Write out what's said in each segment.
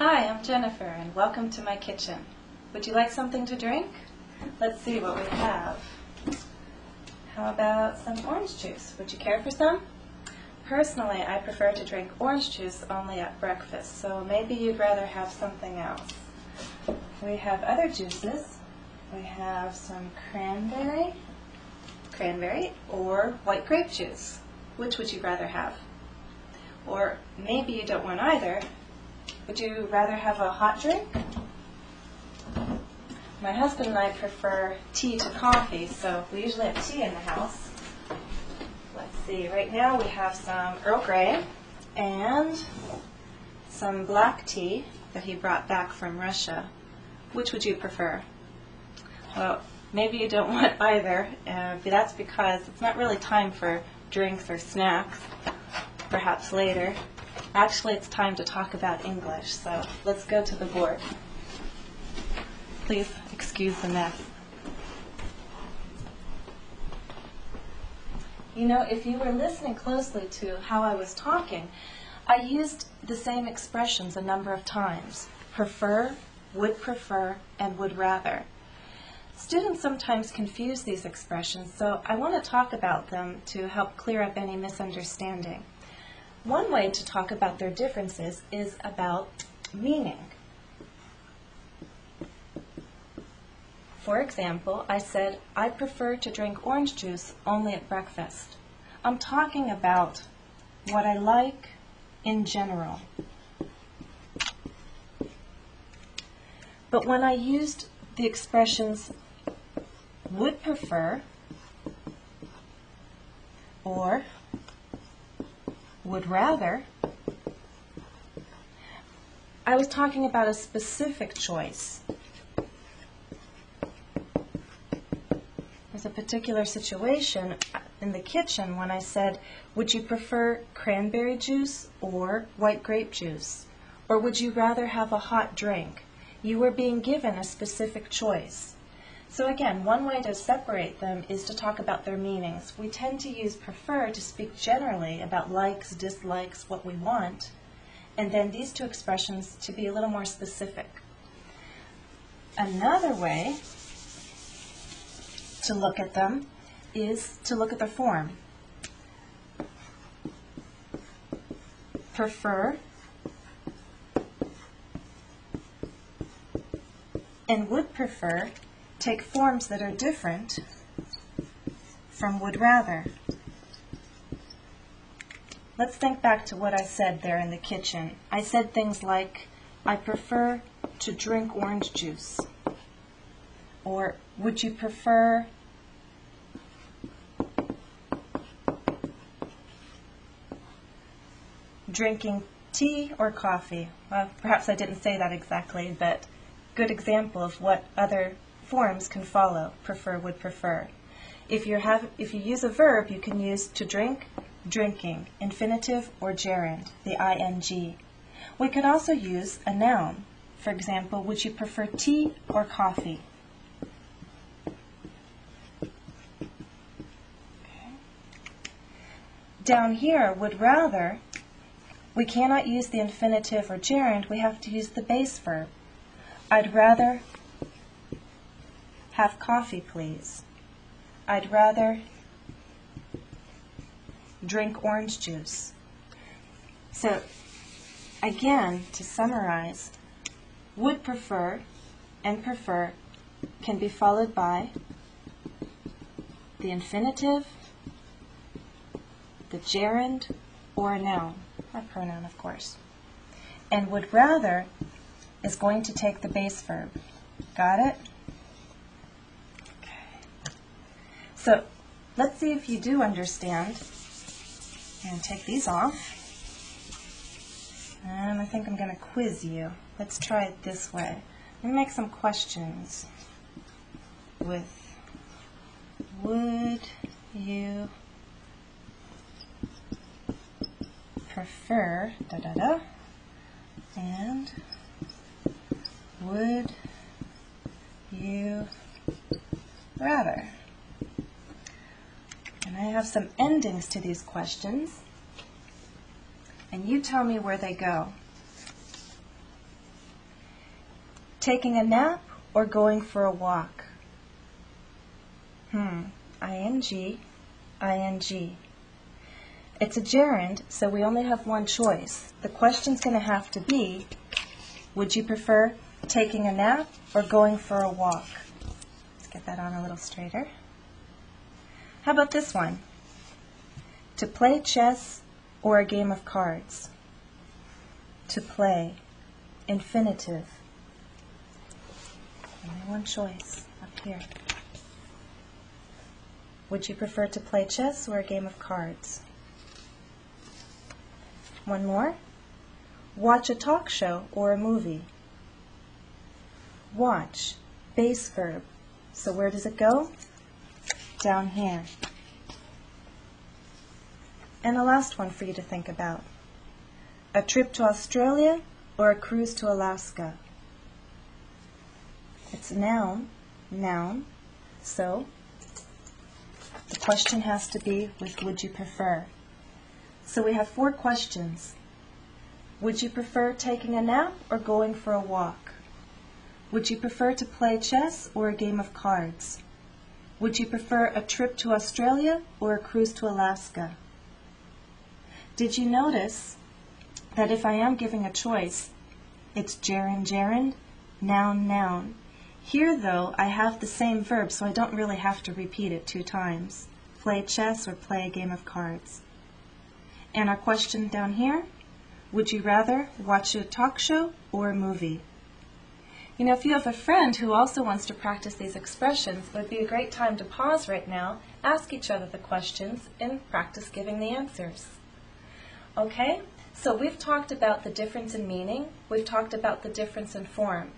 Hi, I'm Jennifer, and welcome to my kitchen. Would you like something to drink? Let's see what we have. How about some orange juice? Would you care for some? Personally, I prefer to drink orange juice only at breakfast, so maybe you'd rather have something else. We have other juices. We have some cranberry, or white grape juice. Which would you rather have? Or maybe you don't want either. Would you rather have a hot drink? My husband and I prefer tea to coffee, so we usually have tea in the house. Let's see, right now we have some Earl Grey and some black tea that he brought back from Russia. Which would you prefer? Well, maybe you don't want either, but that's because it's not really time for drinks or snacks, perhaps later. Actually, it's time to talk about English, so let's go to the board. Please excuse the mess. You know, if you were listening closely to how I was talking, I used the same expressions a number of times. Prefer, and would rather. Students sometimes confuse these expressions, so I want to talk about them to help clear up any misunderstanding. One way to talk about their differences is about meaning. For example, I said, I prefer to drink orange juice only at breakfast. I'm talking about what I like in general. But when I used the expressions would prefer or would rather, I was talking about a specific choice. There's a particular situation in the kitchen when I said, would you prefer cranberry juice or white grape juice? Or would you rather have a hot drink? You were being given a specific choice. So again, one way to separate them is to talk about their meanings. We tend to use prefer to speak generally about likes, dislikes, what we want, and then these two expressions to be a little more specific. Another way to look at them is to look at the form. Prefer and would prefer take forms that are different from would rather. Let's think back to what I said there in the kitchen. I said things like, I prefer to drink orange juice. Or, would you prefer drinking tea or coffee? Well, perhaps I didn't say that exactly, but good example of what other forms can follow, prefer, would prefer. If you use a verb, you can use to drink, drinking, infinitive or gerund, the ing. We could also use a noun. For example, would you prefer tea or coffee? Okay. Down here, would rather, we cannot use the infinitive or gerund, we have to use the base verb. I'd rather have coffee, please. I'd rather drink orange juice. So, again, to summarize, would prefer and prefer can be followed by the infinitive, the gerund, or a noun, a pronoun, of course. And would rather is going to take the base verb. Got it? So let's see if you do understand. I'm going to take these off. And I think I'm going to quiz you. Let's try it this way. I'm going to make some questions with would you prefer and would you rather? And I have some endings to these questions, and you tell me where they go. taking a nap or going for a walk? ing, ing. It's a gerund, so we only have one choice. The question's going to have to be, would you prefer taking a nap or going for a walk? Let's get that on a little straighter. How about this one? To play chess or a game of cards? To play, infinitive. Only one choice up here. Would you prefer to play chess or a game of cards? One more. Watch a talk show or a movie? Watch, base verb. So where does it go? Down here. And the last one for you to think about. A trip to Australia or a cruise to Alaska? It's a noun, so the question has to be with would you prefer. So we have 4 questions. Would you prefer taking a nap or going for a walk? Would you prefer to play chess or a game of cards? Would you prefer a trip to Australia or a cruise to Alaska? Did you notice that if I am giving a choice, it's gerund, noun. Here, though, I have the same verb, so I don't really have to repeat it 2 times. Play chess or play a game of cards. And our question down here, would you rather watch a talk show or a movie? You know, if you have a friend who also wants to practice these expressions, it would be a great time to pause right now, ask each other the questions, and practice giving the answers. Okay? So we've talked about the difference in meaning. We've talked about the difference in form.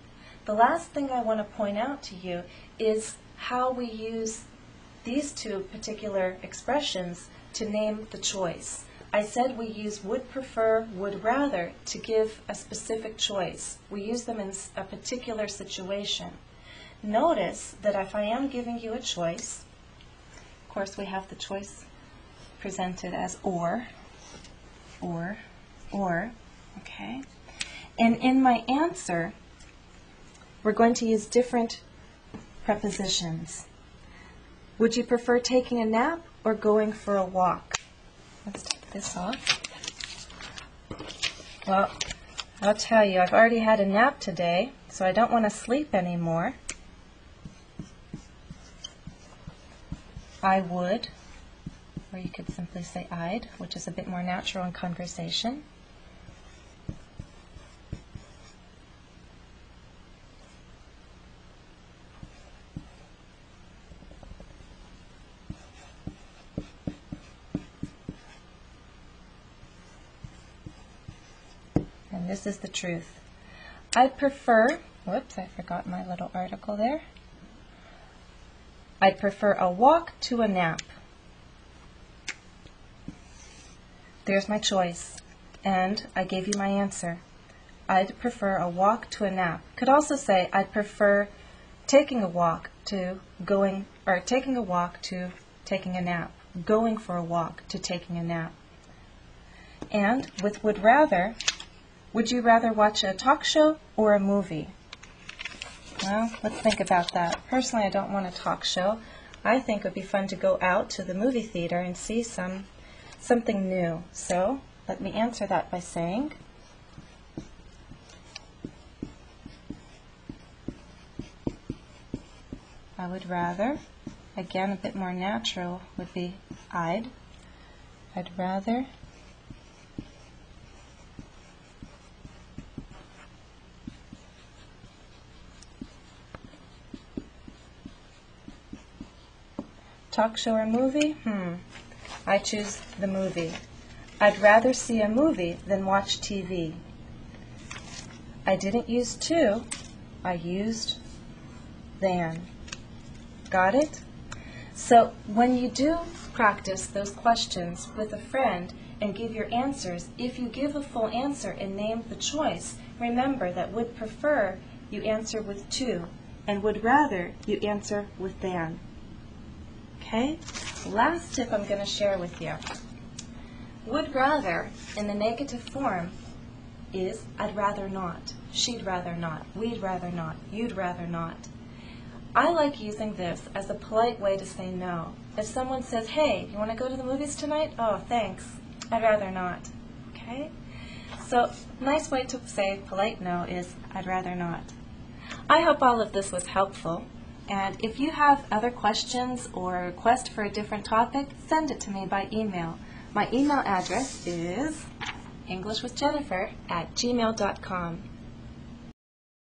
The last thing I want to point out to you is how we use these 2 particular expressions to name the choice. I said we use would prefer, would rather to give a specific choice. We use them in a particular situation. Notice that if I am giving you a choice, of course we have the choice presented as or, okay? And in my answer, we're going to use different prepositions. Would you prefer taking a nap or going for a walk? Let's take this off. Well, I'll tell you, I've already had a nap today, so I don't want to sleep anymore. I would, or you could simply say I'd, which is a bit more natural in conversation. And this is the truth. I'd prefer, whoops, I forgot my little article there. I'd prefer a walk to a nap. There's my choice, and I gave you my answer. I'd prefer a walk to a nap. Could also say I'd prefer taking a walk to going, or taking a walk to taking a nap, going for a walk to taking a nap. And with would rather, would you rather watch a talk show or a movie? Well, let's think about that. Personally, I don't want a talk show. I think it would be fun to go out to the movie theater and see something new. So, let me answer that by saying, I would rather, again a bit more natural would be I'd rather talk show or movie? I choose the movie. I'd rather see a movie than watch TV. I didn't use to, I used than. Got it? So when you do practice those questions with a friend and give your answers, if you give a full answer and name the choice, remember that would prefer you answer with to, and would rather you answer with than. Okay? Last tip I'm going to share with you. Would rather in the negative form is I'd rather not. she'd rather not, we'd rather not, you'd rather not. I like using this as a polite way to say no. If someone says, hey, you want to go to the movies tonight? Oh, thanks. I'd rather not. Okay? So, nice way to say polite no is, I'd rather not. I hope all of this was helpful. And if you have other questions or a request for a different topic, send it to me by email. My email address is englishwithjennifer@gmail.com.